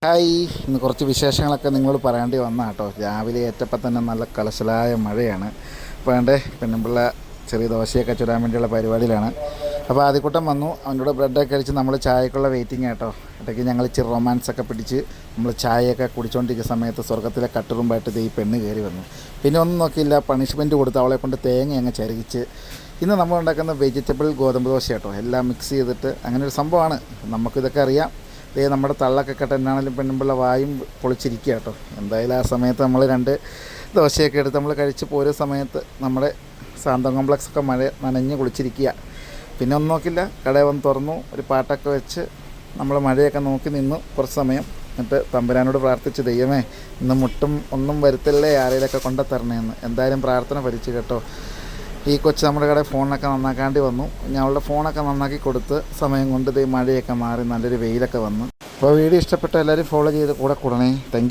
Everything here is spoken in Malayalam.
ഹായ്, ഇന്ന് കുറച്ച് വിശേഷങ്ങളൊക്കെ നിങ്ങളോട് പറയേണ്ടി വന്ന കേട്ടോ. രാവിലെ ഏറ്റപ്പം തന്നെ നല്ല കലശലായ മഴയാണ്. അപ്പോൾ വേണ്ടേ പെണ്ണുമ്പിള്ള ചെറിയ ദോശയൊക്കെ ചുടാൻ വേണ്ടിയുള്ള പരിപാടിയിലാണ്. അപ്പോൾ ആദ്യക്കൂട്ടം വന്നു, അവൻ്റെ കൂടെ ബ്രെഡൊക്കെ കഴിച്ച് നമ്മൾ ചായക്കുള്ള വെയിറ്റിംഗ് കേട്ടോ. ഇടയ്ക്ക് ഞങ്ങൾ ഇച്ചിരി റൊമാൻസൊക്കെ പിടിച്ച് നമ്മൾ ചായയൊക്കെ കുടിച്ചുകൊണ്ടിരിക്കുന്ന സമയത്ത് സ്വർഗ്ഗത്തിലെ കട്ടുറുമ്പായിട്ട് ഈ പെണ്ണ് കയറി വന്നു. പിന്നെ ഒന്നും നോക്കിയില്ല, പണിഷ്മെൻറ്റ് കൊടുത്ത് അവളെ കൊണ്ട് തേങ്ങ അങ്ങ് ചരുകിച്ച്. ഇന്ന് നമ്മൾ ഉണ്ടാക്കുന്ന വെജിറ്റബിൾ ഗോതമ്പ് ദോശ കേട്ടോ. എല്ലാം മിക്സ് ചെയ്തിട്ട് അങ്ങനെ ഒരു സംഭവമാണ്. നമുക്കിതൊക്കെ അറിയാം. നമ്മുടെ തള്ളൊക്കെ കേട്ടോ, എന്നാണെങ്കിലും പെണ്ണുമ്പിള്ള വായും പൊളിച്ചിരിക്കുക കേട്ടോ. എന്തായാലും ആ സമയത്ത് നമ്മൾ 2 ദോശയൊക്കെ എടുത്ത് നമ്മൾ കഴിച്ച് പോരുന്ന സമയത്ത് നമ്മുടെ സാന്തം കോംപ്ലക്സൊക്കെ മഴ നനഞ്ഞ് കുളിച്ചിരിക്കുക. പിന്നെ ഒന്നും നോക്കില്ല, കടയിൽ വന്ന് തുറന്നു, ഒരു പാട്ടൊക്കെ വെച്ച് നമ്മൾ മഴയൊക്കെ നോക്കി നിന്നു കുറച്ച് സമയം. എന്നിട്ട് തമ്പുരാനോട് പ്രാർത്ഥിച്ച്, ദൈവമേ ഇന്ന് മുട്ടും ഒന്നും വരുത്തല്ലേ, ആരെയിലൊക്കെ കൊണ്ടുത്തരണേന്ന്. എന്തായാലും പ്രാർത്ഥന ഭരിച്ചു കേട്ടോ. ഈ കൊച്ച് നമ്മുടെ കടയിൽ ഫോണൊക്കെ നന്നാക്കാണ്ടി വന്നു. ഞങ്ങളുടെ ഫോണൊക്കെ നന്നാക്കി കൊടുത്ത് സമയം കൊണ്ട് മഴയൊക്കെ മാറി നല്ലൊരു വെയിലൊക്കെ വന്നു. അപ്പോൾ വീഡിയോ ഇഷ്ടപ്പെട്ട എല്ലാവരും ഫോളോ ചെയ്ത് കൂടെ കൂടണേ. Thank you.